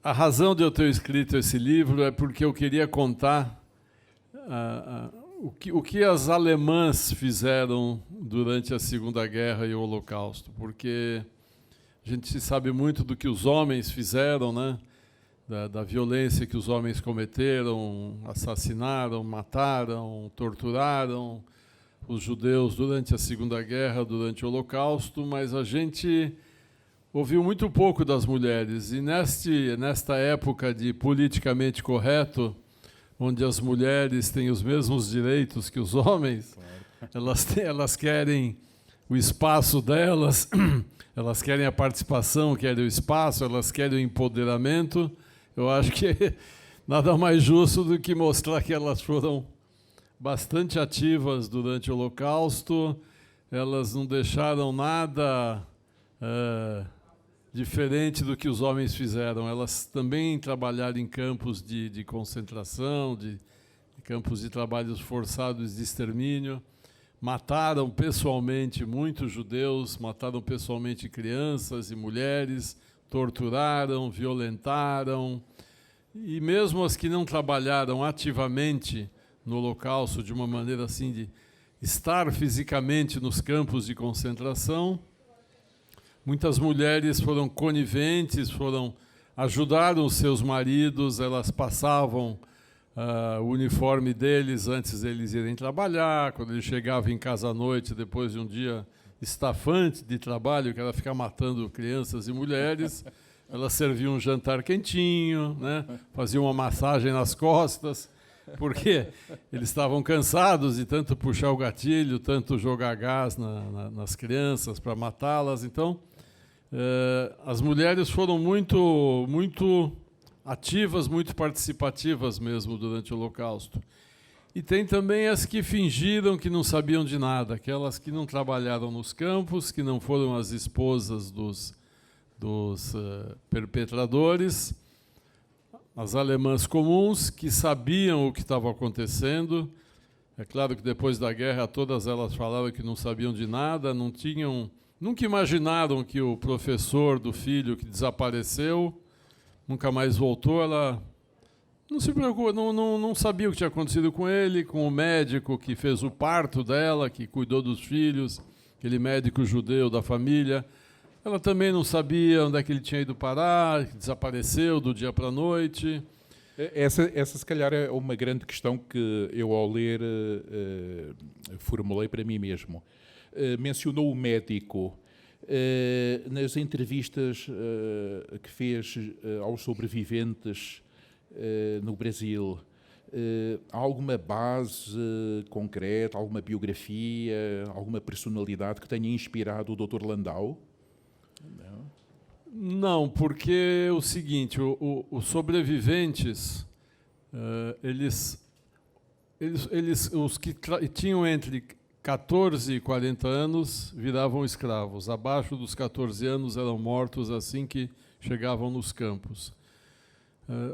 A razão de eu ter escrito esse livro é porque eu queria contar o que as alemãs fizeram durante a Segunda Guerra e o Holocausto, porque a gente sabe muito do que os homens fizeram, né? Da violência que os homens cometeram, assassinaram, mataram, torturaram os judeus durante a Segunda Guerra, durante o Holocausto, mas a gente ouviu muito pouco das mulheres. E nesta época de politicamente correto, onde as mulheres têm os mesmos direitos que os homens, elas querem o espaço delas, elas querem a participação, querem o espaço, elas querem o empoderamento. Eu acho que nada mais justo do que mostrar que elas foram bastante ativas durante o Holocausto, elas não deixaram nada diferente do que os homens fizeram. Elas também trabalharam em campos de concentração, de campos de trabalhos forçados de extermínio, mataram pessoalmente muitos judeus, mataram pessoalmente crianças e mulheres, torturaram, violentaram, e mesmo as que não trabalharam ativamente no Holocausto, de uma maneira assim de estar fisicamente nos campos de concentração, muitas mulheres foram coniventes, ajudaram os seus maridos, elas passavam o uniforme deles antes deles irem trabalhar, quando eles chegavam em casa à noite, depois de um dia estafante de trabalho, que era ficar matando crianças e mulheres, elas serviam um jantar quentinho, né? Faziam uma massagem nas costas, porque eles estavam cansados de tanto puxar o gatilho, tanto jogar gás nas crianças para matá-las. Então, as mulheres foram muito ativas, muito participativas mesmo durante o Holocausto. E tem também as que fingiram que não sabiam de nada, aquelas que não trabalharam nos campos, que não foram as esposas dos perpetradores, as alemãs comuns, que sabiam o que estava acontecendo. É claro que depois da guerra todas elas falaram que não sabiam de nada, nunca imaginaram que o professor do filho que desapareceu, nunca mais voltou, ela não se preocupa, não sabia o que tinha acontecido com ele, com o médico que fez o parto dela, que cuidou dos filhos, aquele médico judeu da família. Ela também não sabia onde é que ele tinha ido parar, que desapareceu do dia para a noite. Essa, se calhar, é uma grande questão que eu, ao ler, formulei para mim mesmo. Mencionou o médico. Nas entrevistas que fez aos sobreviventes no Brasil, há alguma base concreta, alguma biografia, alguma personalidade que tenha inspirado o Dr. Landau? Não, porque é o seguinte, os sobreviventes, os que tinham entre 14 e 40 anos viravam escravos. Abaixo dos 14 anos eram mortos assim que chegavam nos campos.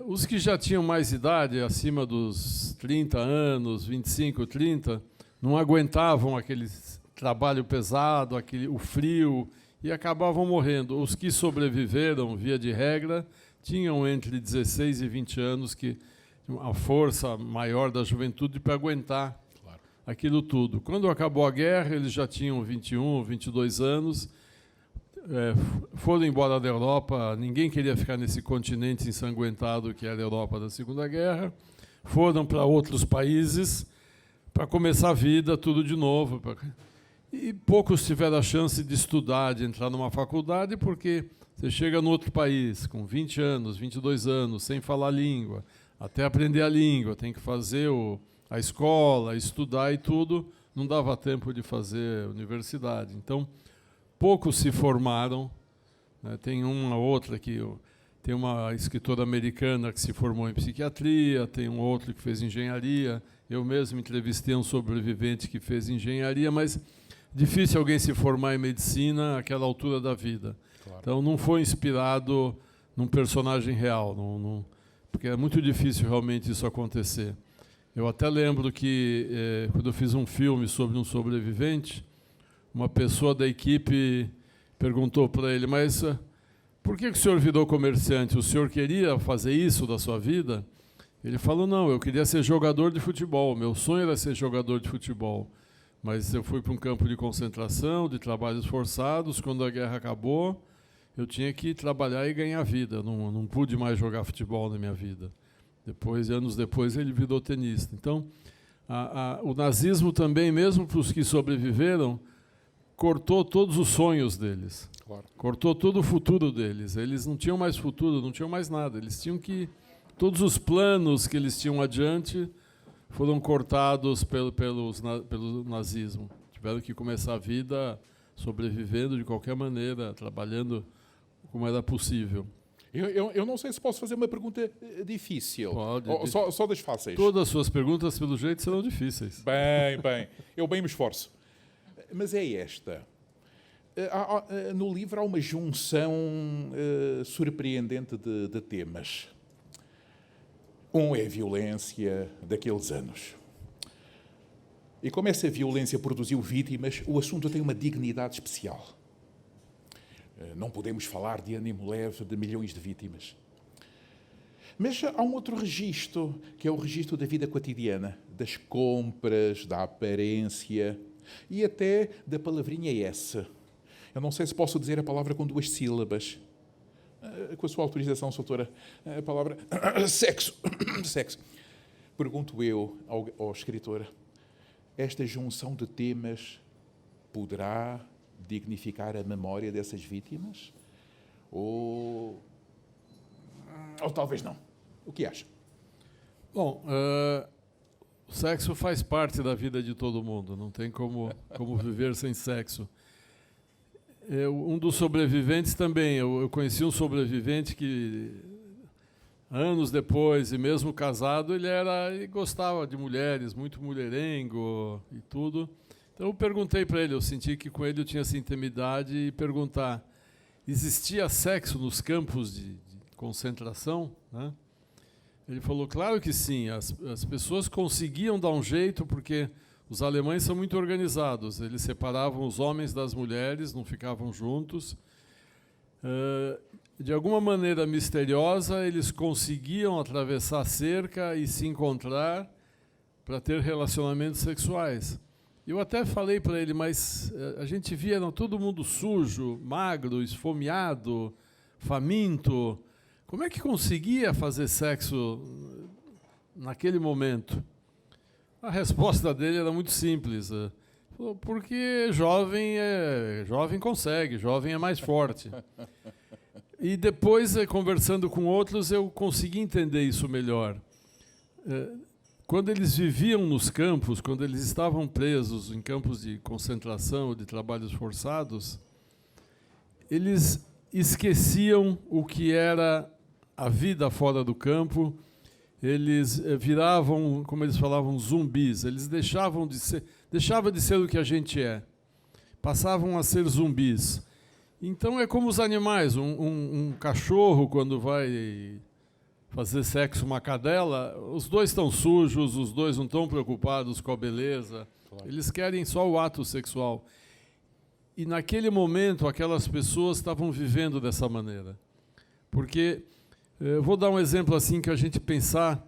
Os que já tinham mais idade, acima dos 30 anos, 25, 30, não aguentavam aquele trabalho pesado, o frio, e acabavam morrendo. Os que sobreviveram, via de regra, tinham entre 16 e 20 anos, que a força maior da juventude para aguentar aquilo tudo. Quando acabou a guerra, eles já tinham 21, 22 anos, foram embora da Europa, ninguém queria ficar nesse continente ensanguentado que era a Europa da Segunda Guerra, foram para outros países para começar a vida, tudo de novo. E poucos tiveram a chance de estudar, de entrar numa faculdade, porque você chega no outro país com 20 anos, 22 anos, sem falar a língua, até aprender a língua, tem que fazer a escola, estudar e tudo, não dava tempo de fazer universidade. Então, poucos se formaram, né? Tem uma outra que... Tem uma escritora americana que se formou em psiquiatria, tem um outro que fez engenharia. Eu mesmo entrevistei um sobrevivente que fez engenharia, mas difícil alguém se formar em medicina àquela altura da vida. Claro. Então, não foi inspirado num personagem real, porque é muito difícil realmente isso acontecer. Eu até lembro que, quando eu fiz um filme sobre um sobrevivente, uma pessoa da equipe perguntou para ele, mas por que o senhor virou comerciante? O senhor queria fazer isso da sua vida? Ele falou, não, eu queria ser jogador de futebol, meu sonho era ser jogador de futebol. Mas eu fui para um campo de concentração, de trabalhos forçados, quando a guerra acabou, eu tinha que trabalhar e ganhar vida, não pude mais jogar futebol na minha vida. Anos depois, ele virou tenista. Então, o nazismo também, mesmo para os que sobreviveram, cortou todos os sonhos deles. Claro. Cortou todo o futuro deles. Eles não tinham mais futuro, não tinham mais nada. Eles tinham que... Todos os planos que eles tinham adiante foram cortados pelo nazismo. Tiveram que começar a vida sobrevivendo de qualquer maneira, trabalhando como era possível. Eu não sei se posso fazer uma pergunta difícil. Pode. Só das fáceis. Todas as suas perguntas, pelo jeito, serão difíceis. Bem. Eu bem me esforço. Mas é esta. No livro há uma junção surpreendente de temas. Um é a violência daqueles anos. E como essa violência produziu vítimas, o assunto tem uma dignidade especial. Não podemos falar de ânimo leve de milhões de vítimas. Mas há um outro registro, que é o registro da vida cotidiana, das compras, da aparência e até da palavrinha S. Eu não sei se posso dizer a palavra com 2 sílabas. Com a sua autorização, doutora, a palavra sexo. Sexo. Pergunto eu ao escritor, esta junção de temas poderá dignificar a memória dessas vítimas? Ou talvez não. O que acha? Bom, o sexo faz parte da vida de todo mundo, não tem como viver sem sexo. Um dos sobreviventes também, eu conheci um sobrevivente que, anos depois, e mesmo casado, ele gostava de mulheres, muito mulherengo e tudo. Então eu perguntei para ele, eu senti que com ele eu tinha essa intimidade, e perguntar, existia sexo nos campos de concentração? Né? Ele falou, claro que sim, as pessoas conseguiam dar um jeito, porque os alemães são muito organizados, eles separavam os homens das mulheres, não ficavam juntos. De alguma maneira misteriosa, eles conseguiam atravessar a cerca e se encontrar para ter relacionamentos sexuais. Eu até falei para ele, mas a gente via todo mundo sujo, magro, esfomeado, faminto. Como é que conseguia fazer sexo naquele momento? A resposta dele era muito simples. Porque jovem consegue, jovem é mais forte. E depois, conversando com outros, eu consegui entender isso melhor. Quando eles viviam nos campos, quando eles estavam presos em campos de concentração ou de trabalhos forçados, eles esqueciam o que era a vida fora do campo. Eles viravam, como eles falavam, zumbis. Eles deixavam de ser o que a gente é. Passavam a ser zumbis. Então é como os animais. Um cachorro, quando vai fazer sexo com uma cadela, os dois estão sujos, os dois não estão preocupados com a beleza. Claro. Eles querem só o ato sexual. E naquele momento, aquelas pessoas estavam vivendo dessa maneira. Porque... eu vou dar um exemplo assim que a gente pensar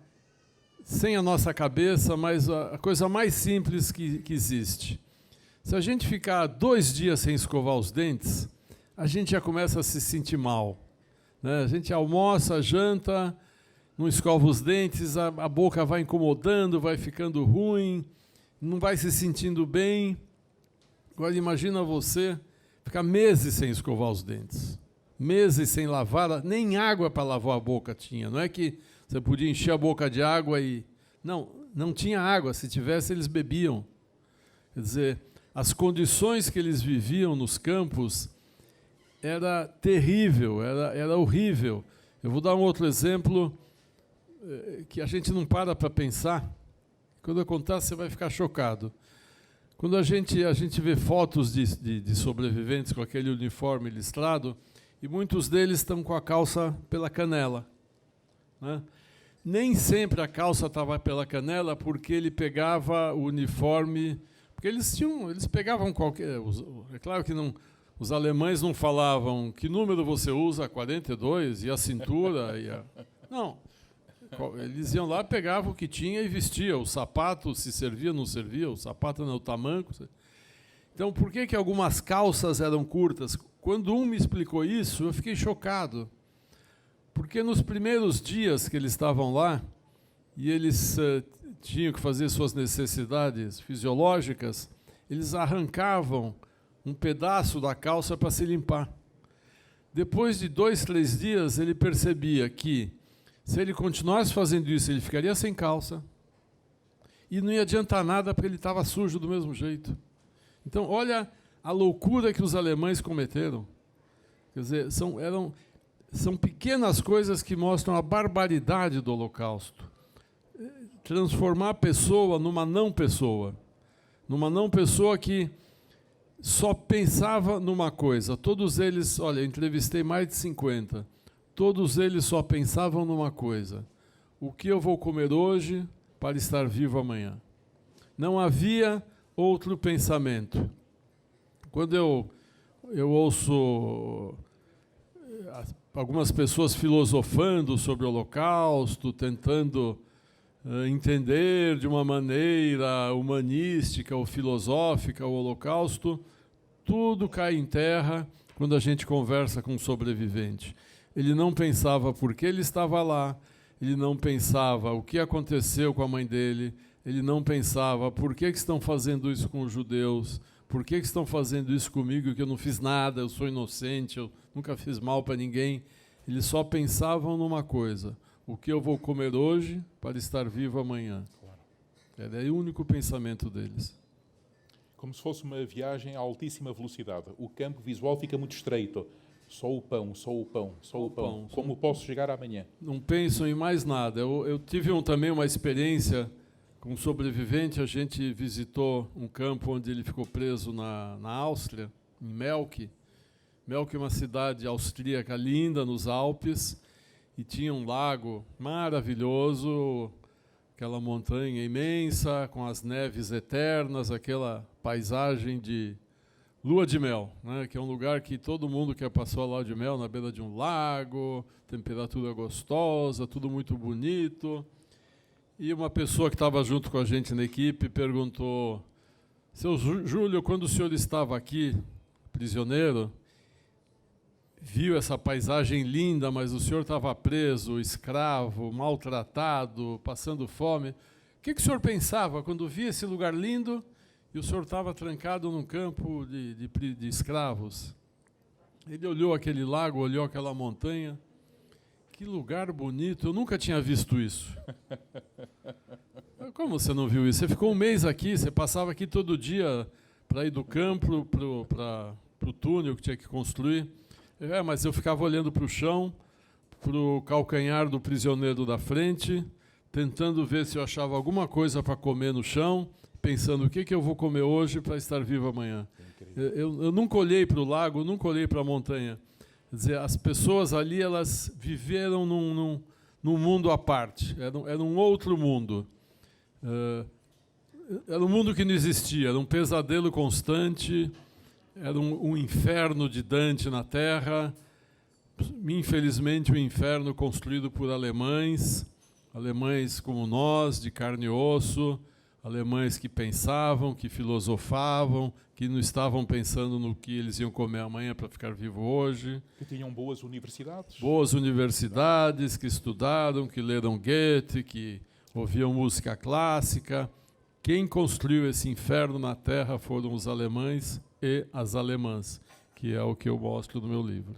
sem a nossa cabeça, mas a coisa mais simples que existe. Se a gente ficar 2 dias sem escovar os dentes, a gente já começa a se sentir mal. Né? A gente almoça, janta, não escova os dentes, a boca vai incomodando, vai ficando ruim, não vai se sentindo bem. Agora imagina você ficar meses sem escovar os dentes. Meses sem lavar, nem água para lavar a boca tinha. Não é que você podia encher a boca de água e... Não tinha água. Se tivesse, eles bebiam. Quer dizer, as condições que eles viviam nos campos era terrível, era horrível. Eu vou dar um outro exemplo que a gente não para pensar. Quando eu contar, você vai ficar chocado. Quando a gente vê fotos de sobreviventes com aquele uniforme listrado, e muitos deles estão com a calça pela canela. Né? Nem sempre a calça estava pela canela, porque ele pegava o uniforme... Porque eles pegavam qualquer... É claro que não, Os alemães não falavam que número você usa, 42, e a cintura. Não. Eles iam lá, pegavam o que tinha e vestia. O sapato se servia, não servia, o sapato não, o tamanco. Então, por que algumas calças eram curtas? Quando um me explicou isso, eu fiquei chocado. Porque nos primeiros dias que eles estavam lá, e eles tinham que fazer suas necessidades fisiológicas, eles arrancavam um pedaço da calça para se limpar. Depois de 2, 3 dias, ele percebia que, se ele continuasse fazendo isso, ele ficaria sem calça, e não ia adiantar nada, porque ele estava sujo do mesmo jeito. Então, olha a loucura que os alemães cometeram. Quer dizer, são pequenas coisas que mostram a barbaridade do Holocausto. Transformar a pessoa numa não-pessoa. Numa não-pessoa que só pensava numa coisa. Todos eles, olha, eu entrevistei mais de 50. Todos eles só pensavam numa coisa. O que eu vou comer hoje para estar vivo amanhã? Não havia outro pensamento. Quando eu ouço algumas pessoas filosofando sobre o Holocausto, tentando entender de uma maneira humanística ou filosófica o Holocausto, tudo cai em terra quando a gente conversa com um sobrevivente. Ele não pensava por que ele estava lá, ele não pensava o que aconteceu com a mãe dele, ele não pensava por que estão fazendo isso com os judeus, por que estão fazendo isso comigo, que eu não fiz nada, eu sou inocente, eu nunca fiz mal para ninguém. Eles só pensavam numa coisa: o que eu vou comer hoje para estar vivo amanhã. Claro. Era o único pensamento deles. Como se fosse uma viagem a altíssima velocidade. O campo visual fica muito estreito. Só o pão, só o pão, só o pão. Como posso chegar amanhã? Não pensam em mais nada. Eu tive também uma experiência com um sobrevivente. A gente visitou um campo onde ele ficou preso na Áustria, em Melk. Melk é uma cidade austríaca linda, nos Alpes, e tinha um lago maravilhoso, aquela montanha imensa, com as neves eternas, aquela paisagem de lua de mel, né? Que é um lugar que todo mundo quer passar a lua de mel, na beira de um lago, temperatura gostosa, tudo muito bonito. E uma pessoa que estava junto com a gente na equipe perguntou: seu Júlio, quando o senhor estava aqui, prisioneiro, viu essa paisagem linda, mas o senhor estava preso, escravo, maltratado, passando fome. O que o senhor pensava quando via esse lugar lindo e o senhor estava trancado num campo de escravos? Ele olhou aquele lago, olhou aquela montanha. Que lugar bonito, eu nunca tinha visto isso. Como você não viu isso? Você ficou um mês aqui, você passava aqui todo dia para ir do campo para o túnel que tinha que construir. Mas eu ficava olhando para o chão, para o calcanhar do prisioneiro da frente, tentando ver se eu achava alguma coisa para comer no chão, pensando o que eu vou comer hoje para estar vivo amanhã. Eu nunca olhei para o lago, nunca olhei para a montanha. Quer dizer, as pessoas ali, elas viveram num mundo à parte, era um outro mundo. Era um mundo que não existia, era um pesadelo constante. Era um inferno de Dante na Terra, infelizmente um inferno construído por alemães como nós, de carne e osso, alemães que pensavam, que filosofavam, que não estavam pensando no que eles iam comer amanhã para ficar vivo hoje. Que tinham boas universidades. Boas universidades, que estudaram, que leram Goethe, que ouviam música clássica. Quem construiu esse inferno na Terra foram os alemães e as alemãs, que é o que eu mostro no meu livro.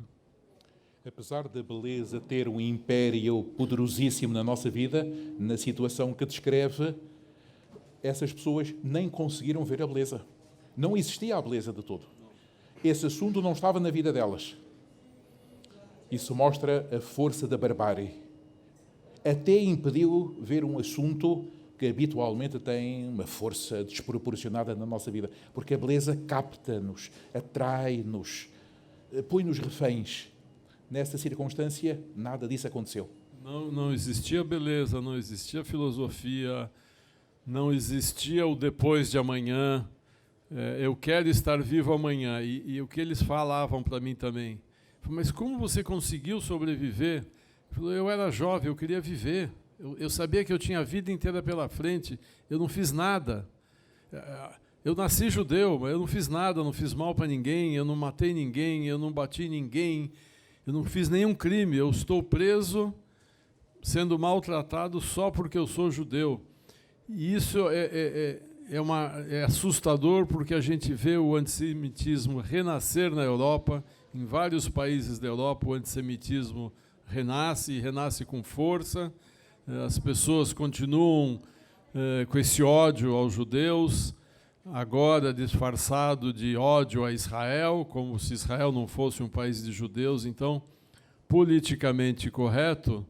Apesar da beleza ter um império poderosíssimo na nossa vida, na situação que descreve, essas pessoas nem conseguiram ver a beleza. Não existia a beleza de todo. Esse assunto não estava na vida delas. Isso mostra a força da barbárie. Até impediu ver um assunto que habitualmente tem uma força desproporcionada na nossa vida, porque a beleza capta-nos, atrai-nos, põe-nos reféns. Nessa circunstância, nada disso aconteceu. Não existia beleza, não existia filosofia, não existia o depois de amanhã. eu quero estar vivo amanhã. E o que eles falavam para mim também. Mas como você conseguiu sobreviver? Eu era jovem, eu queria viver. Eu sabia que eu tinha a vida inteira pela frente. Eu não fiz nada. Eu nasci judeu, mas eu não fiz nada, eu não fiz mal para ninguém, eu não matei ninguém, eu não bati ninguém, eu não fiz nenhum crime. Eu estou preso, sendo maltratado só porque eu sou judeu. E isso é assustador, porque a gente vê o antissemitismo renascer na Europa. Em vários países da Europa, o antissemitismo renasce, e renasce com força. As pessoas continuam com esse ódio aos judeus, agora disfarçado de ódio a Israel, como se Israel não fosse um país de judeus. Então, politicamente correto,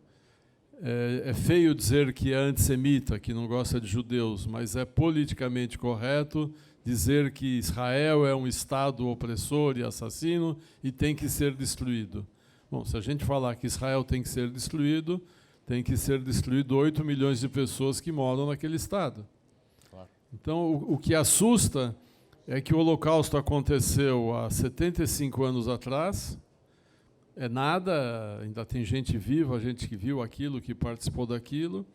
é feio dizer que é antissemita, que não gosta de judeus, mas é politicamente correto dizer que Israel é um Estado opressor e assassino e tem que ser destruído. Bom, se a gente falar que Israel tem que ser destruído 8 milhões de pessoas que moram naquele Estado. Claro. Então, o que assusta é que o Holocausto aconteceu há 75 anos atrás. É nada, ainda tem gente viva, gente que viu aquilo, que participou daquilo,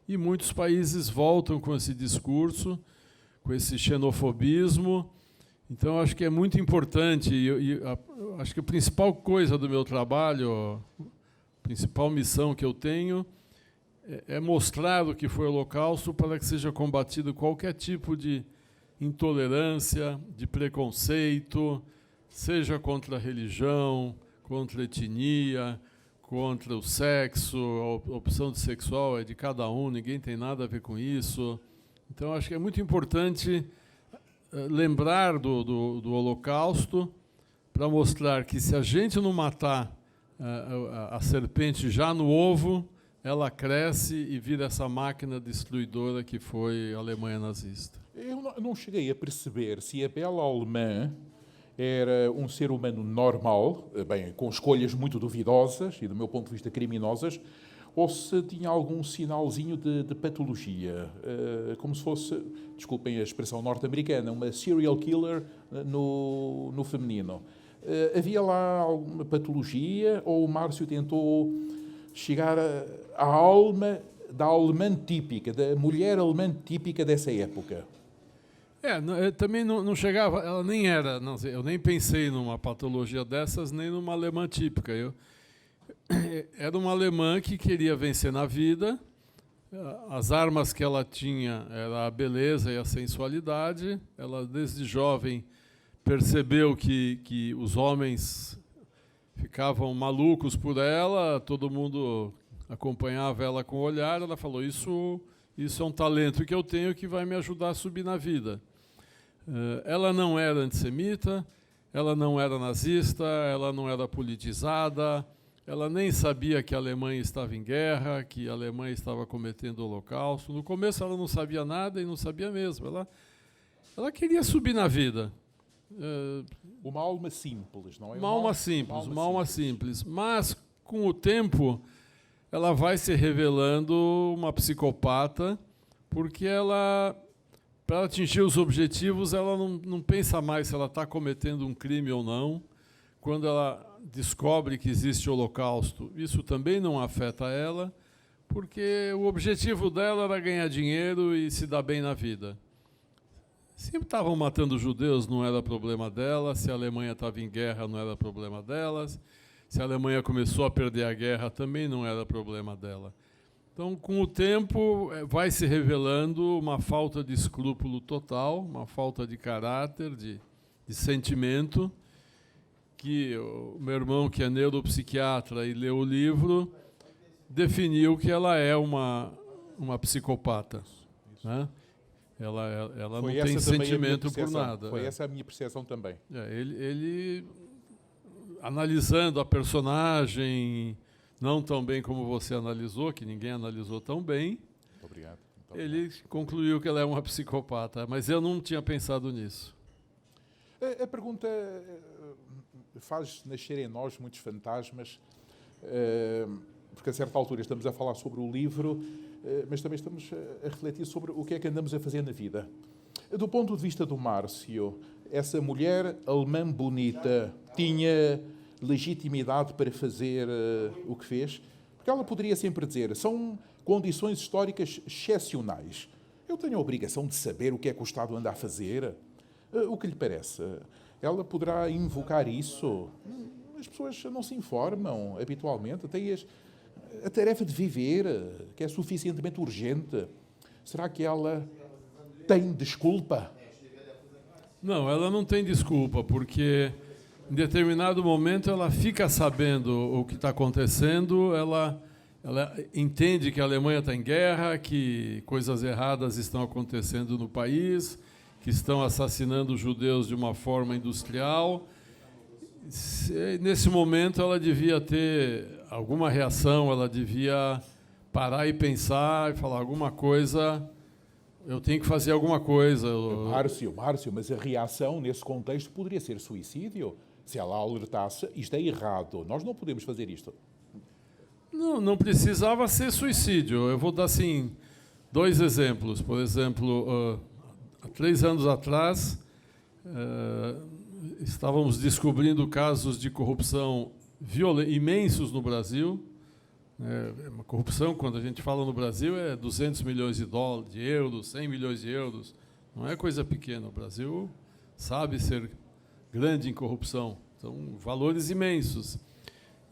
e muitos países voltam com esse discurso, com esse xenofobismo. Então, acho que é muito importante, acho que a principal coisa do meu trabalho, a principal missão que eu tenho, é mostrar o que foi o Holocausto para que seja combatido qualquer tipo de intolerância, de preconceito, seja contra a religião, contra a etnia, contra o sexo. A opção sexual é de cada um, ninguém tem nada a ver com isso. Então, acho que é muito importante lembrar do Holocausto para mostrar que, se a gente não matar a serpente já no ovo, ela cresce e vira essa máquina destruidora que foi a Alemanha nazista. Eu não cheguei a perceber se a bela alemã era um ser humano normal, bem, com escolhas muito duvidosas e, do meu ponto de vista, criminosas, ou se tinha algum sinalzinho de patologia, como se fosse, desculpem a expressão norte-americana, uma serial killer no feminino. Havia lá alguma patologia, ou o Márcio tentou chegar à alma da alemã típica, da mulher alemã típica dessa época? Também não chegava, ela nem era, eu nem pensei numa patologia dessas, nem numa alemã típica. Era uma alemã que queria vencer na vida. As armas que ela tinha era a beleza e a sensualidade. Ela, desde jovem, percebeu que os homens ficavam malucos por ela, todo mundo acompanhava ela com o olhar. Ela falou, isso é um talento que eu tenho que vai me ajudar a subir na vida. Ela não era antissemita, ela não era nazista, ela não era politizada, ela nem sabia que a Alemanha estava em guerra, que a Alemanha estava cometendo o Holocausto. No começo ela não sabia nada, e não sabia mesmo. Ela queria subir na vida. Uma alma simples, não é? Uma alma simples. Mas, com o tempo, ela vai se revelando uma psicopata, porque para ela atingir os objetivos, ela não pensa mais se ela está cometendo um crime ou não. Quando ela descobre que existe o Holocausto, isso também não afeta ela, porque o objetivo dela era ganhar dinheiro e se dar bem na vida. Se estavam matando judeus, não era problema dela. Se a Alemanha estava em guerra, não era problema delas. Se a Alemanha começou a perder a guerra, também não era problema dela. Então, com o tempo, vai se revelando uma falta de escrúpulo total, uma falta de caráter, de sentimento, que o meu irmão, que é neuropsiquiatra e leu o livro, definiu que ela é uma psicopata. Né? Ela não tem sentimento por nada. Foi essa a minha percepção também. Ele, analisando a personagem, não tão bem como você analisou, que ninguém analisou tão bem, muito obrigado. Ele concluiu que ela é uma psicopata, mas eu não tinha pensado nisso. A pergunta faz nascer em nós muitos fantasmas, porque a certa altura estamos a falar sobre o livro, mas também estamos a refletir sobre o que é que andamos a fazer na vida. Do ponto de vista do Márcio, essa mulher alemã bonita tinha legitimidade para fazer o que fez? Porque ela poderia sempre dizer, são condições históricas excepcionais. Eu tenho a obrigação de saber o que é que o Estado anda a fazer. O que lhe parece? Ela poderá invocar isso? As pessoas não se informam habitualmente, têm a tarefa de viver, que é suficientemente urgente. Será que ela tem desculpa? Não, ela não tem desculpa, porque em determinado momento ela fica sabendo o que está acontecendo, ela entende que a Alemanha está em guerra, que coisas erradas estão acontecendo no país, que estão assassinando os judeus de uma forma industrial. Nesse momento ela devia ter alguma reação, ela devia parar e pensar e falar alguma coisa, eu tenho que fazer alguma coisa. Márcio, mas a reação nesse contexto poderia ser suicídio? Se ela alertasse, isto é errado, nós não podemos fazer isto. Não precisava ser suicídio. Eu vou dar, assim, 2 exemplos. Por exemplo, há 3 anos atrás, estávamos descobrindo casos de corrupção imensos no Brasil. Uma corrupção, quando a gente fala no Brasil, é 200 milhões de euros, 100 milhões de euros. Não é coisa pequena. O Brasil sabe ser grande em corrupção. São valores imensos.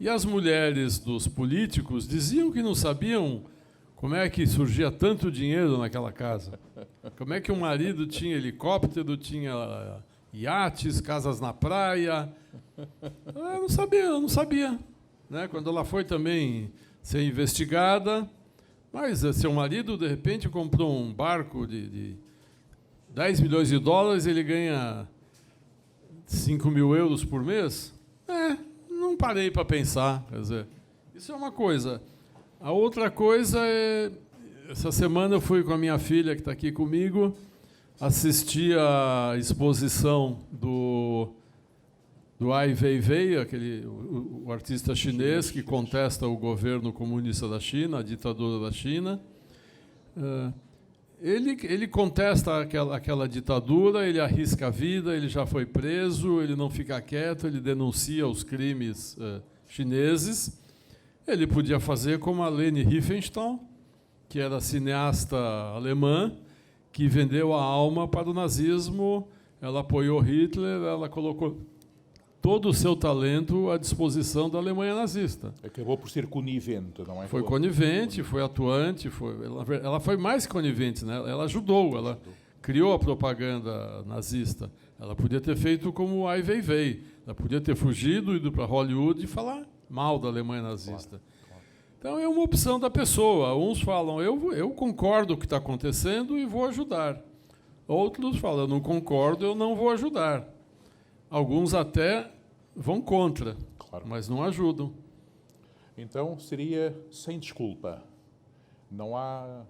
E as mulheres dos políticos diziam que não sabiam como é que surgia tanto dinheiro naquela casa. Como é que o marido tinha helicóptero, tinha iates, casas na praia. Eu não sabia. Né? Quando ela foi também ser investigada, mas seu marido, de repente, comprou um barco de 10 milhões de dólares, ele ganha 5 mil euros por mês? Não parei para pensar. Quer dizer, isso é uma coisa. A outra coisa é... Essa semana eu fui com a minha filha, que está aqui comigo, assistir a exposição do Ai Weiwei, o artista chinês que contesta o governo comunista da China, a ditadura da China. Ele contesta aquela ditadura, ele arrisca a vida, ele já foi preso, ele não fica quieto, ele denuncia os crimes chineses. Ele podia fazer como a Leni Riefenstahl, que era cineasta alemã, que vendeu a alma para o nazismo, ela apoiou Hitler, ela colocou todo o seu talento à disposição da Alemanha nazista. Acabou por ser conivente, não é? Foi conivente, foi atuante, ela foi mais conivente, né? Ela ajudou, ela criou a propaganda nazista. Ela podia ter feito como Ai Weiwei, ela podia ter fugido, ido para Hollywood e falar mal da Alemanha nazista. Claro. Então é uma opção da pessoa. Uns falam, eu concordo com o que está acontecendo e vou ajudar. Outros falam, eu não concordo, eu não vou ajudar. Alguns até vão contra, claro, mas não ajudam. Então seria sem desculpa. Não há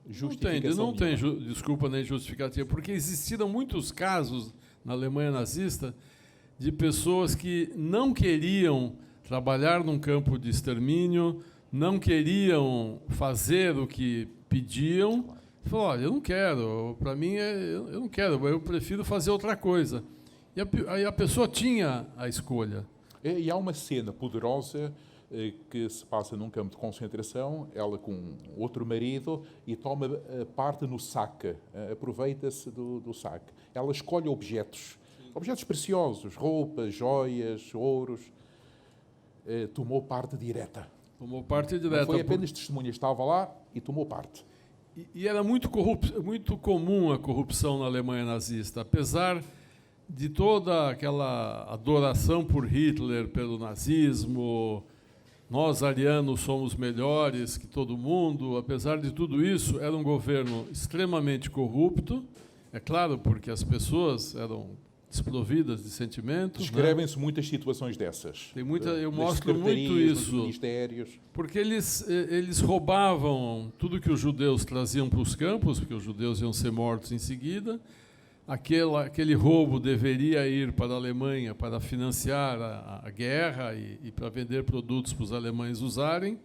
justificação. Não tem desculpa nem justificativa, porque existiram muitos casos na Alemanha nazista de pessoas que não queriam trabalhar num campo de extermínio, não queriam fazer o que pediam. Falaram, olha, eu não quero, para mim eu não quero, eu prefiro fazer outra coisa. E aí a pessoa tinha a escolha. E há uma cena poderosa que se passa num campo de concentração, ela com outro marido, e toma parte no saque, aproveita-se do saque. Ela escolhe objetos preciosos, roupas, joias, ouros. Tomou parte direta. Tomou parte direta. Não foi apenas testemunha, estava lá e tomou parte. E era muito comum a corrupção na Alemanha nazista, apesar de toda aquela adoração por Hitler, pelo nazismo, nós arianos somos melhores que todo mundo, apesar de tudo isso, era um governo extremamente corrupto, é claro, porque as pessoas eram desprovidas de sentimentos. Descrevem-se muitas situações dessas. Eu mostro muito isso, ministérios. Porque eles roubavam tudo que os judeus traziam para os campos, porque os judeus iam ser mortos em seguida. Aquele roubo deveria ir para a Alemanha para financiar a guerra e para vender produtos para os alemães usarem,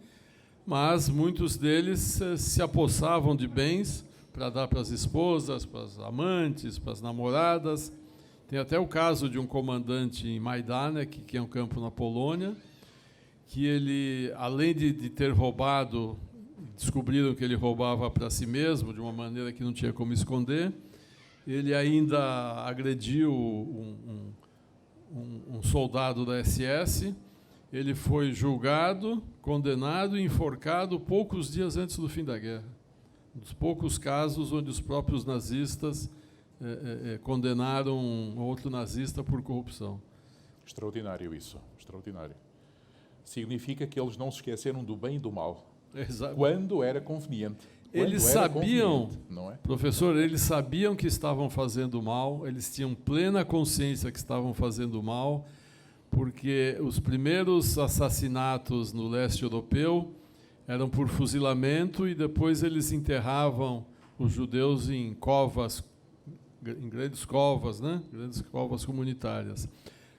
mas muitos deles se apossavam de bens para dar para as esposas, para as amantes, para as namoradas. Tem até o caso de um comandante em Majdanek, que é um campo na Polônia, que ele, além de ter roubado, descobriram que ele roubava para si mesmo, de uma maneira que não tinha como esconder, ele ainda agrediu um soldado da SS. Ele foi julgado, condenado e enforcado poucos dias antes do fim da guerra. Um dos poucos casos onde os próprios nazistas condenaram outro nazista por corrupção. Extraordinário isso, extraordinário. Significa que eles não se esqueceram do bem e do mal. Exato. Quando era conveniente. Eles sabiam, não é? professor, eles sabiam que estavam fazendo mal, eles tinham plena consciência que estavam fazendo mal, porque os primeiros assassinatos no leste europeu eram por fuzilamento e depois eles enterravam os judeus em covas, em grandes covas, né? Grandes covas comunitárias.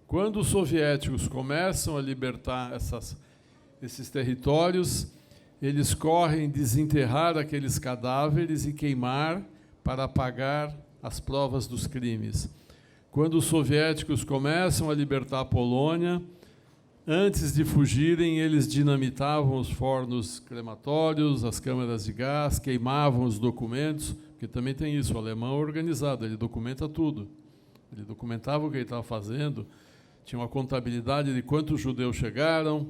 Quando os soviéticos começam a libertar esses territórios, eles correm desenterrar aqueles cadáveres e queimar para apagar as provas dos crimes. Quando os soviéticos começam a libertar a Polônia, antes de fugirem, eles dinamitavam os fornos crematórios, as câmaras de gás, queimavam os documentos, porque também tem isso, o alemão é organizado, ele documenta tudo. Ele documentava o que ele estava fazendo, tinha uma contabilidade de quantos judeus chegaram,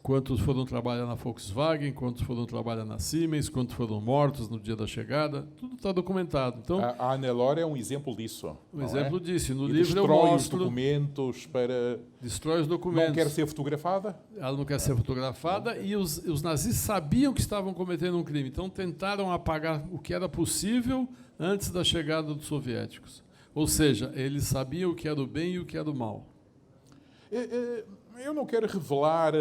quantos foram trabalhar na Volkswagen, quantos foram trabalhar na Siemens, quantos foram mortos no dia da chegada, tudo está documentado. Então, a Hannelore é um exemplo disso. Um exemplo disso. No e livro eu destrói mostro... os documentos para... Destrói os documentos. Não quer ser fotografada? Ela não quer ser fotografada e os nazistas sabiam que estavam cometendo um crime, então tentaram apagar o que era possível antes da chegada dos soviéticos. Ou seja, eles sabiam o que era o bem e o que era o mal. Eu não quero revelar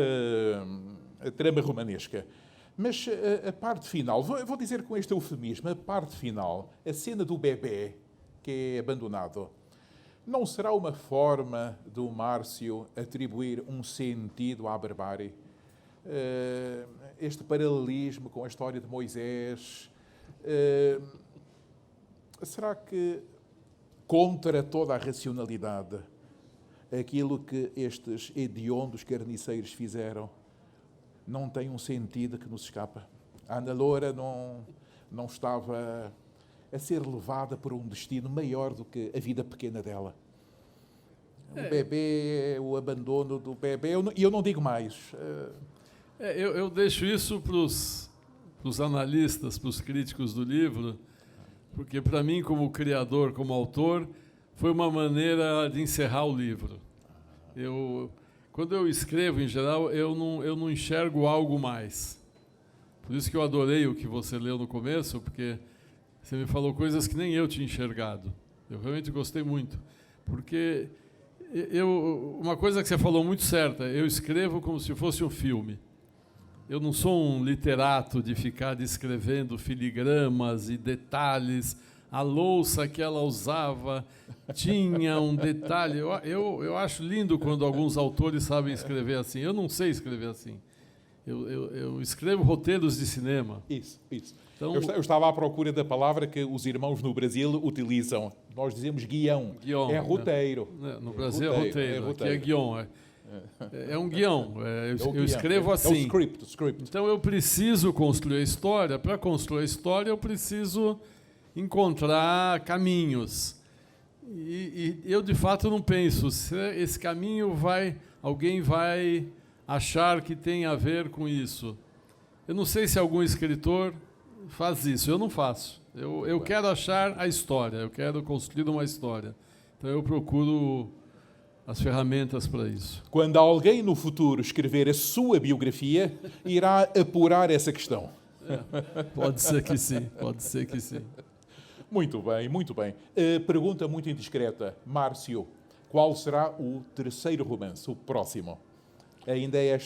a trama romanesca, mas a parte final, vou dizer com este eufemismo, a parte final, a cena do bebê que é abandonado, não será uma forma do Márcio atribuir um sentido à barbárie? Este paralelismo com a história de Moisés, será que, contra toda a racionalidade, aquilo que estes hediondos carniceiros fizeram não tem um sentido que nos escapa? A Ana Loura não estava a ser levada por um destino maior do que a vida pequena dela. O bebê, o abandono do bebê, e eu não digo mais. Eu deixo isso para os analistas, para os críticos do livro, porque para mim, como criador, como autor, foi uma maneira de encerrar o livro. Quando eu escrevo, em geral, eu não enxergo algo mais. Por isso que eu adorei o que você leu no começo, porque você me falou coisas que nem eu tinha enxergado. Eu realmente gostei muito. Porque uma coisa que você falou muito certa, eu escrevo como se fosse um filme. Eu não sou um literato de ficar descrevendo filigramas e detalhes. A louça que ela usava tinha um detalhe. Eu acho lindo quando alguns autores sabem escrever assim. Eu não sei escrever assim. Eu escrevo roteiros de cinema. Isso. Então, eu estava à procura da palavra que os irmãos no Brasil utilizam. Nós dizemos guião. Guion, é roteiro. No Brasil é roteiro. Aqui é guion. É um guião. Eu escrevo assim. É o script. Então eu preciso construir a história. Para construir a história, eu preciso encontrar caminhos. E eu, de fato, não penso se esse caminho alguém vai achar que tem a ver com isso. Eu não sei se algum escritor faz isso. Eu não faço. Eu quero achar a história. Eu quero construir uma história. Então eu procuro as ferramentas para isso. Quando alguém no futuro escrever a sua biografia, irá apurar essa questão. Pode ser que sim. Pode ser que sim. Muito bem. Pergunta muito indiscreta. Márcio, qual será o terceiro romance, o próximo? Ainda é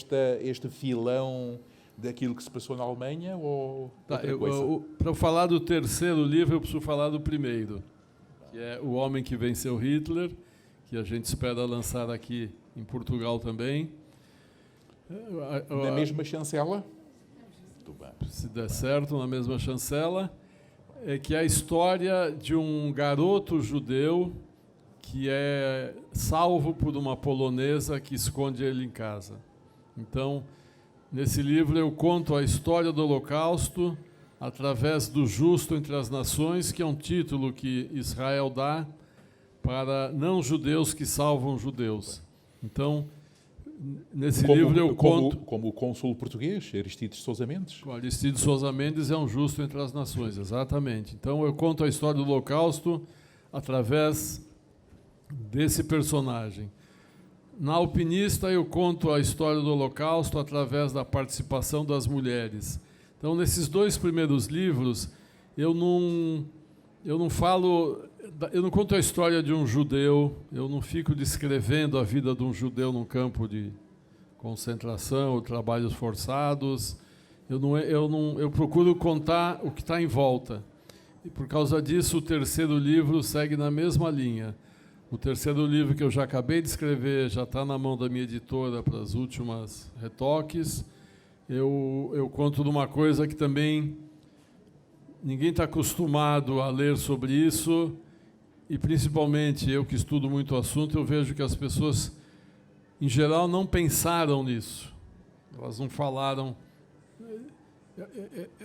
este filão daquilo que se passou na Alemanha ou outra coisa? Para eu falar do terceiro livro, eu preciso falar do primeiro, que é O Homem que Venceu Hitler, que a gente espera lançar aqui em Portugal também. Na mesma chancela? Muito bem. Se der certo, na mesma chancela. é que é a história de um garoto judeu que é salvo por uma polonesa que esconde ele em casa. Então, nesse livro eu conto a história do Holocausto através do Justo entre as Nações, que é um título que Israel dá para não-judeus que salvam judeus. Então, nesse livro eu conto... Como o cônsul português, Aristides Sousa Mendes. O Aristides Sousa Mendes é um justo entre as nações, exatamente. Então eu conto a história do Holocausto através desse personagem. Na Alpinista eu conto a história do Holocausto através da participação das mulheres. Então, nesses 2 primeiros livros, eu não conto a história de um judeu, eu não fico descrevendo a vida de um judeu num campo de concentração ou trabalhos forçados. Eu procuro contar o que está em volta. E, por causa disso, o 3º livro segue na mesma linha. O 3º livro, que eu já acabei de escrever, já está na mão da minha editora para as últimas retoques. Eu conto de uma coisa que também ninguém está acostumado a ler sobre isso, e principalmente eu que estudo muito o assunto, eu vejo que as pessoas, em geral, não pensaram nisso. Elas não falaram.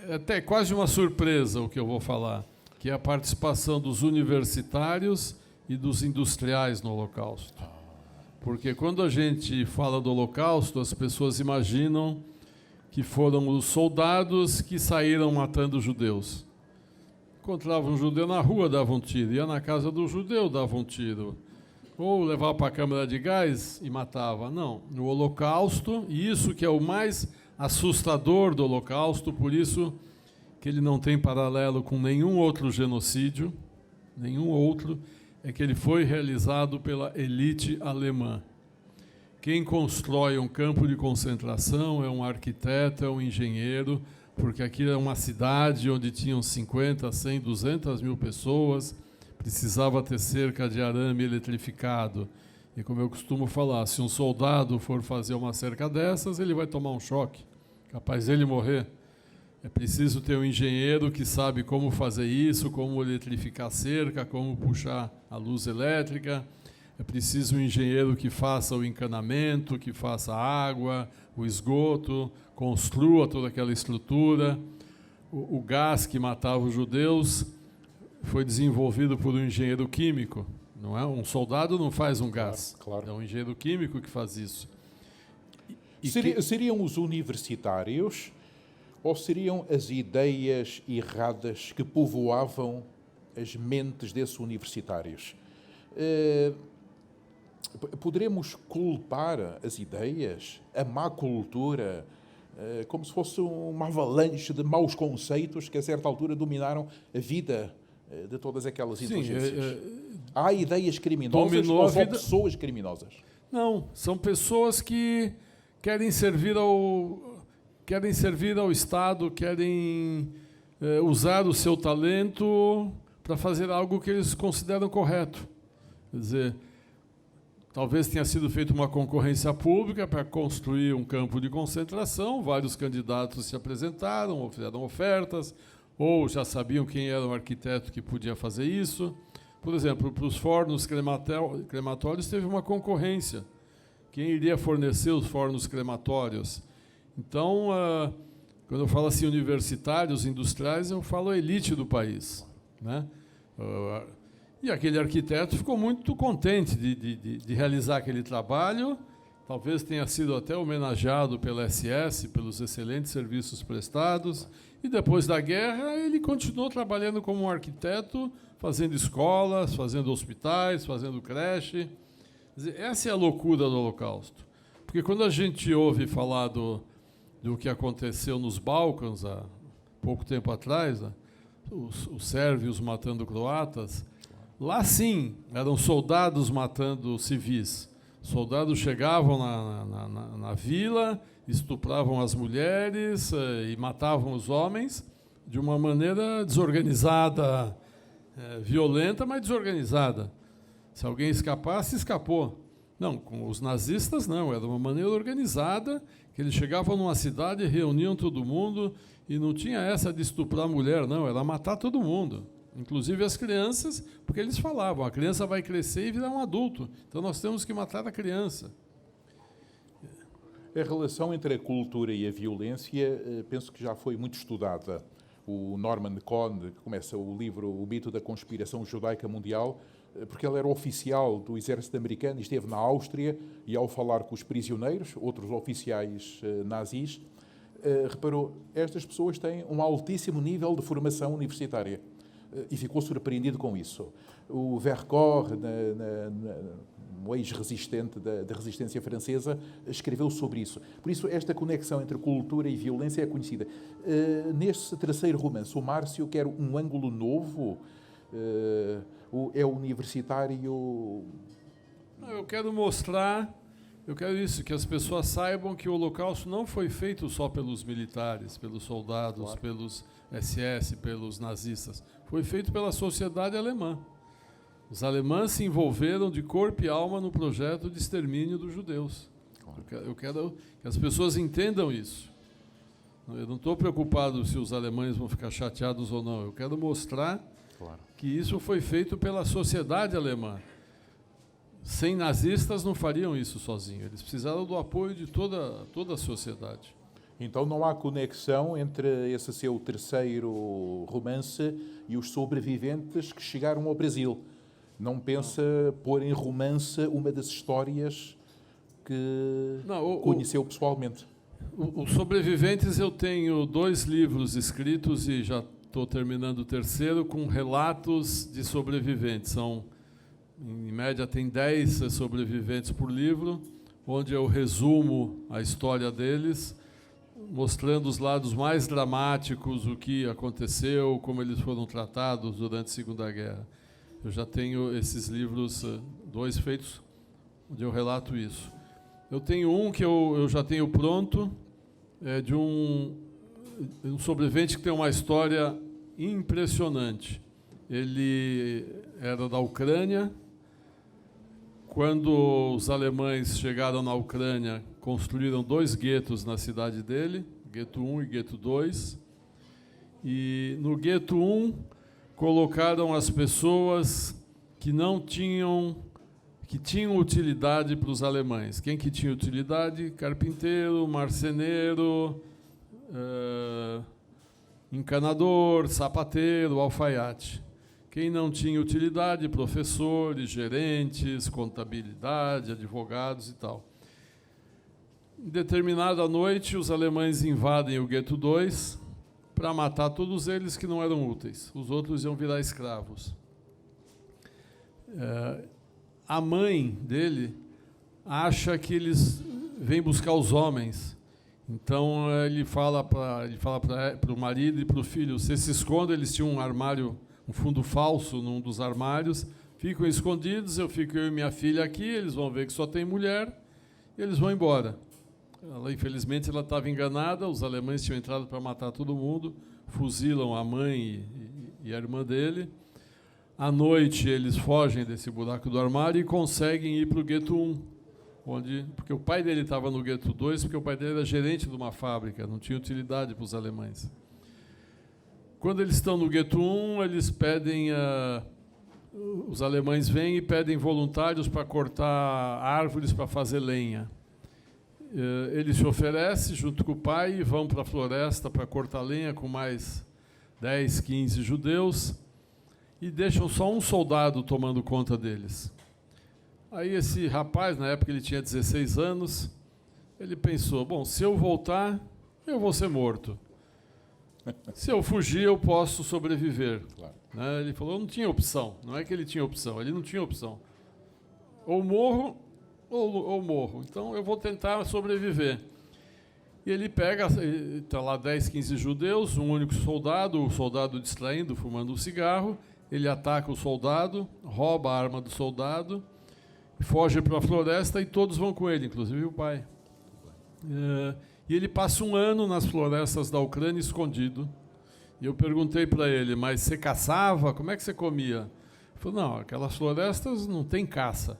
É até quase uma surpresa o que eu vou falar, que é a participação dos universitários e dos industriais no Holocausto. Porque quando a gente fala do Holocausto, as pessoas imaginam que foram os soldados que saíram matando judeus. Encontravam um judeu na rua, davam um tiro. Ia na casa do judeu, davam um tiro. Ou levava para a câmara de gás e matava. Não, no Holocausto, e isso que é o mais assustador do Holocausto, por isso que ele não tem paralelo com nenhum outro genocídio, nenhum outro, é que ele foi realizado pela elite alemã. Quem constrói um campo de concentração é um arquiteto, é um engenheiro, porque aquilo é uma cidade onde tinham 50, 100, 200 mil pessoas, precisava ter cerca de arame eletrificado. E como eu costumo falar, se um soldado for fazer uma cerca dessas, ele vai tomar um choque, capaz dele morrer. É preciso ter um engenheiro que sabe como fazer isso, como eletrificar a cerca, como puxar a luz elétrica. É preciso um engenheiro que faça o encanamento, que faça a água, o esgoto, construa toda aquela estrutura. O gás que matava os judeus foi desenvolvido por um engenheiro químico. Não é? Um soldado não faz um gás. Claro. É um engenheiro químico que faz isso. Seriam os universitários ou seriam as ideias erradas que povoavam as mentes desses universitários? Poderemos culpar as ideias, a má cultura, como se fosse uma avalanche de maus conceitos que a certa altura dominaram a vida de todas aquelas inteligências? Há ideias criminosas ou são pessoas criminosas? Não, são pessoas que querem servir ao Estado, querem usar o seu talento para fazer algo que eles consideram correto. Quer dizer, talvez tenha sido feita uma concorrência pública para construir um campo de concentração, vários candidatos se apresentaram, fizeram ofertas, ou já sabiam quem era o arquiteto que podia fazer isso. Por exemplo, para os fornos crematórios teve uma concorrência. Quem iria fornecer os fornos crematórios? Então, quando eu falo assim universitários, industriais, eu falo a elite do país, né? E aquele arquiteto ficou muito contente de realizar aquele trabalho, talvez tenha sido até homenageado pela SS, pelos excelentes serviços prestados, e depois da guerra ele continuou trabalhando como um arquiteto, fazendo escolas, fazendo hospitais, fazendo creche. Quer dizer, essa é a loucura do Holocausto. Porque quando a gente ouve falar do que aconteceu nos Balcãs, há pouco tempo atrás, os sérvios matando croatas, lá sim, eram soldados matando civis. Soldados chegavam na vila, estupravam as mulheres e matavam os homens de uma maneira desorganizada, violenta, mas desorganizada. Se alguém escapasse, escapou. Não, com os nazistas não, era uma maneira organizada, que eles chegavam numa cidade, reuniam todo mundo, e não tinha essa de estuprar a mulher, não, era matar todo mundo, inclusive as crianças, porque eles falavam, a criança vai crescer e virar um adulto, então nós temos que matar a criança. A relação entre a cultura e a violência, penso que já foi muito estudada. O Norman Cohn, que começa o livro O Mito da Conspiração Judaica Mundial, porque ele era oficial do exército americano e esteve na Áustria, e ao falar com os prisioneiros, outros oficiais nazis, reparou, estas pessoas têm um altíssimo nível de formação universitária, e ficou surpreendido com isso. O Vercors, um ex-resistente da resistência francesa, escreveu sobre isso. Por isso, esta conexão entre cultura e violência é conhecida. Neste terceiro romance, o Márcio quer um ângulo novo, é universitário... Eu quero mostrar, eu quero isso, que as pessoas saibam que o Holocausto não foi feito só pelos militares, pelos soldados, claro, pelos SS, pelos nazistas. Foi feito pela sociedade alemã. Os alemães se envolveram de corpo e alma no projeto de extermínio dos judeus. Claro. Eu quero que as pessoas entendam isso. Eu não estou preocupado se os alemães vão ficar chateados ou não. Eu quero mostrar, claro, que isso foi feito pela sociedade alemã. Sem nazistas não fariam isso sozinhos. Eles precisaram do apoio de toda a sociedade. Então não há conexão entre esse seu terceiro romance e os sobreviventes que chegaram ao Brasil. Não pensa pôr em romance uma das histórias que conheceu pessoalmente? Os sobreviventes, eu tenho 2 livros escritos e já estou terminando o terceiro com relatos de sobreviventes. Em média, tem 10 sobreviventes por livro, onde eu resumo a história deles, mostrando os lados mais dramáticos, o que aconteceu, como eles foram tratados durante a Segunda Guerra. Eu já tenho esses livros, 2 feitos, onde eu relato isso. Eu tenho um que eu já tenho pronto, de um sobrevivente que tem uma história impressionante. Ele era da Ucrânia. Quando os alemães chegaram na Ucrânia, construíram 2 guetos na cidade dele, Gueto 1 e Gueto 2. E no Gueto 1, colocaram as pessoas que tinham utilidade para os alemães. Quem que tinha utilidade? Carpinteiro, marceneiro, encanador, sapateiro, alfaiate. Quem não tinha utilidade? Professores, gerentes, contabilidade, advogados e tal. Em determinada noite, os alemães invadem o Gueto 2 para matar todos eles que não eram úteis. Os outros iam virar escravos. A mãe dele acha que eles vêm buscar os homens. Então, ele fala para o marido e para o filho, você se esconde, eles tinham um armário, um fundo falso num dos armários, ficam escondidos, eu e minha filha aqui, eles vão ver que só tem mulher, e eles vão embora. Infelizmente, ela estava enganada, os alemães tinham entrado para matar todo mundo, fuzilam a mãe e a irmã dele. À noite, eles fogem desse buraco do armário e conseguem ir para o Gueto 1, porque o pai dele estava no Gueto 2, porque o pai dele era gerente de uma fábrica, não tinha utilidade para os alemães. Quando eles estão no Gueto 1, eles pedem... os alemães vêm e pedem voluntários para cortar árvores para fazer lenha. Ele se oferece, junto com o pai, e vão para a floresta para cortar lenha com mais 10, 15 judeus e deixam só um soldado tomando conta deles. Aí esse rapaz, na época ele tinha 16 anos, ele pensou, bom, se eu voltar, eu vou ser morto. Se eu fugir, eu posso sobreviver. Claro. Ele falou, não tinha opção. Não é que ele tinha opção, ele não tinha opção. Ou morro, ou morro. Então, eu vou tentar sobreviver. E ele pega, está lá 10, 15 judeus, um único soldado, o soldado distraindo, fumando um cigarro, ele ataca o soldado, rouba a arma do soldado, foge para a floresta e todos vão com ele, inclusive o pai. E ele passa 1 ano nas florestas da Ucrânia escondido. E eu perguntei para ele, mas você caçava? Como é que você comia? Ele falou, não, aquelas florestas não tem caça.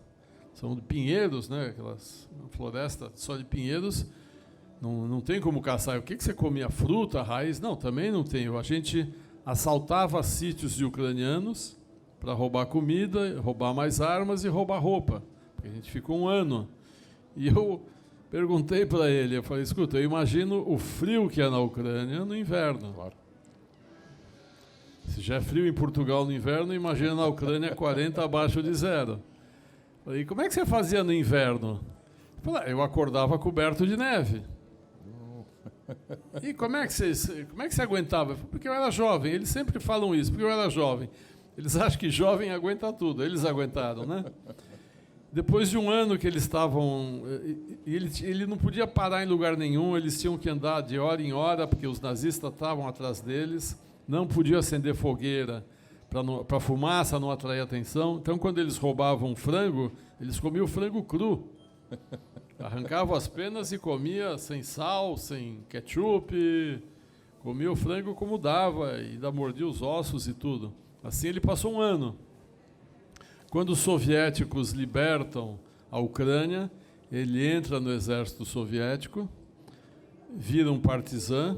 são de pinheiros, né? Aquelas floresta só de pinheiros, não tem como caçar. O que você comia? Fruta, raiz? Não, também não tem. A gente assaltava sítios de ucranianos para roubar comida, roubar mais armas e roubar roupa. Porque a gente ficou um ano. E eu perguntei para ele, eu falei, escuta, eu imagino o frio que é na Ucrânia no inverno. Claro. Se já é frio em Portugal no inverno, imagina na Ucrânia 40 abaixo de zero. Falei, como é que você fazia no inverno? Eu acordava coberto de neve. E como é que você aguentava? Porque eu era jovem, eles sempre falam isso, porque eu era jovem. Eles acham que jovem aguenta tudo, eles aguentaram, né? Depois de um ano que eles estavam... Ele não podia parar em lugar nenhum, eles tinham que andar de hora em hora, porque os nazistas estavam atrás deles, não podia acender fogueira para a fumaça não atrair atenção. Então, quando eles roubavam frango, eles comiam frango cru. Arrancavam as penas e comia sem sal, sem ketchup, comia o frango como dava, e ainda mordia os ossos e tudo. Assim ele passou um ano. Quando os soviéticos libertam a Ucrânia, ele entra no exército soviético, vira um partisã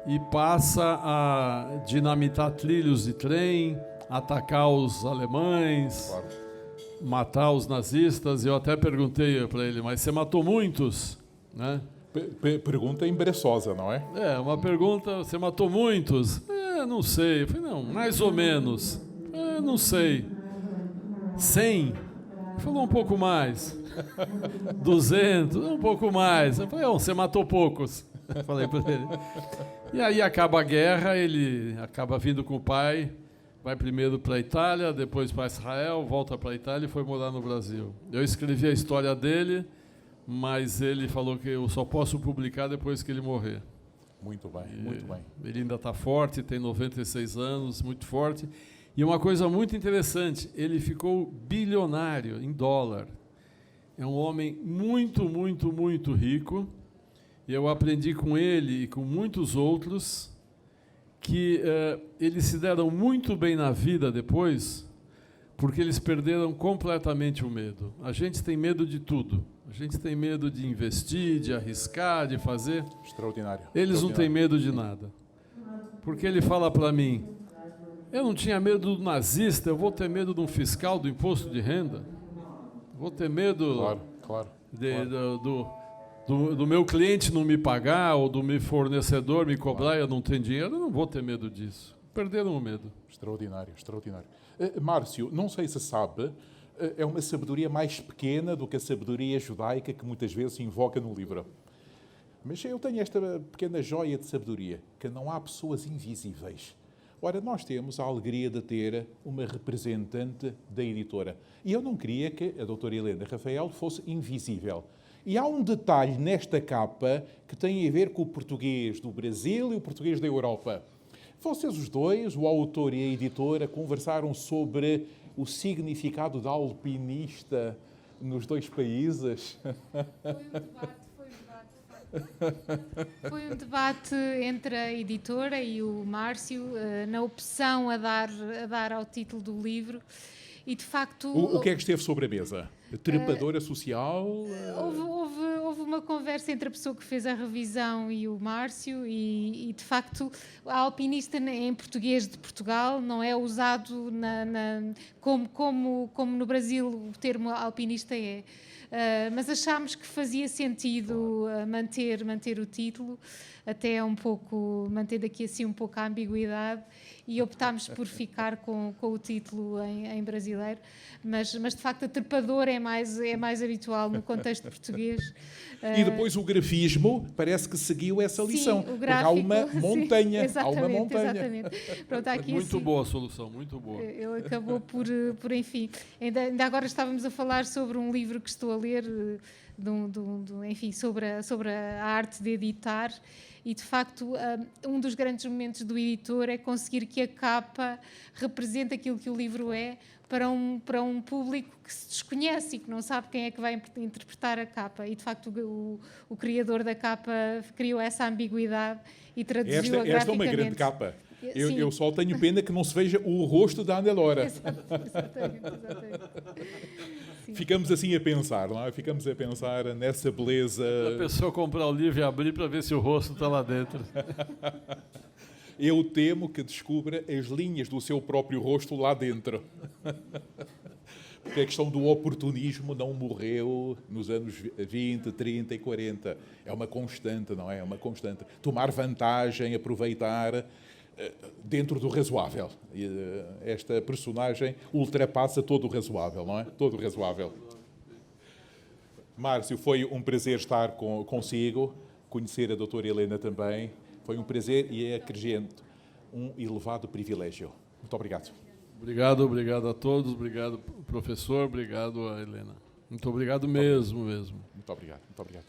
e passa a dinamitar trilhos de trem, atacar os alemães, Claro. matar os nazistas. Eu até perguntei para ele, mas você matou muitos? Né? Pergunta embaraçosa, não é? Uma pergunta, você matou muitos? Não sei. Eu falei, não, mais ou menos. Não sei. 100? Ele falou, um pouco mais. 200? Um pouco mais. Eu falei, você matou poucos. Eu falei para ele. E aí acaba a guerra, ele acaba vindo com o pai, vai primeiro para a Itália, depois para Israel, volta para a Itália e foi morar no Brasil. Eu escrevi a história dele, mas ele falou que eu só posso publicar depois que ele morrer. Muito bem, muito bem. Ele ainda está forte, tem 96 anos, muito forte. E uma coisa muito interessante, ele ficou bilionário em dólar. É um homem muito, muito, muito rico. E eu aprendi com ele e com muitos outros que eles se deram muito bem na vida depois, porque eles perderam completamente o medo. A gente tem medo de tudo. A gente tem medo de investir, de arriscar, de fazer. Extraordinário. Eles não têm medo de nada. Porque ele fala para mim, eu não tinha medo do nazista, eu vou ter medo de um fiscal do imposto de renda? Vou ter medo Claro. do meu cliente não me pagar ou do meu fornecedor me cobrar e eu não tenho dinheiro? Eu não vou ter medo disso. Perderam o medo. Extraordinário, extraordinário. Márcio, não sei se sabe, é uma sabedoria mais pequena do que a sabedoria judaica que muitas vezes se invoca no livro. Mas eu tenho esta pequena joia de sabedoria, que não há pessoas invisíveis. Ora, nós temos a alegria de ter uma representante da editora. E eu não queria que a doutora Helena Rafael fosse invisível. E há um detalhe nesta capa que tem a ver com o português do Brasil e o português da Europa. Vocês os dois, o autor e a editora, conversaram sobre o significado da alpinista nos dois países. Foi um debate entre a editora e o Márcio na opção a dar ao título do livro. E, de facto... O que é que esteve sobre a mesa? Trepadora social? Houve uma conversa entre a pessoa que fez a revisão e o Márcio e de facto, a alpinista em português de Portugal não é usado como no Brasil o termo alpinista é. Mas achámos que fazia sentido manter o título, até manter aqui assim um pouco a ambiguidade, e optámos por ficar com o título em brasileiro, mas de facto a trepadora é mais habitual no contexto português. E depois o grafismo parece que seguiu essa lição. Sim, o gráfico, há uma montanha. Sim, há uma montanha. Exatamente. Pronto, há aqui, muito assim, boa a solução, muito boa. Ele acabou por enfim. Ainda agora estávamos a falar sobre um livro que estou a ler, enfim, sobre a arte de editar. E, de facto, um dos grandes momentos do editor é conseguir que a capa represente aquilo que o livro é para um público que se desconhece e que não sabe quem é que vai interpretar a capa. E, de facto, o criador da capa criou essa ambiguidade e traduziu-a graficamente. Esta é uma grande capa. Eu só tenho pena que não se veja o rosto da Ana Lora. Exatamente. ficamos assim a pensar, não é? Ficamos a pensar nessa beleza. A pessoa comprar o livro e abrir para ver se o rosto está lá dentro. Eu temo que descubra as linhas do seu próprio rosto lá dentro. Porque a questão do oportunismo não morreu nos anos 20, 30 e 40. É uma constante, não é? É uma constante. Tomar vantagem, aproveitar dentro do razoável. E esta personagem ultrapassa todo o razoável, não é? Todo o razoável. Márcio, foi um prazer estar consigo, conhecer a doutora Helena também. Foi um prazer e acrescento um elevado privilégio. Muito obrigado. Obrigado a todos, obrigado professor, obrigado a Helena. Muito obrigado mesmo. Muito obrigado, muito obrigado.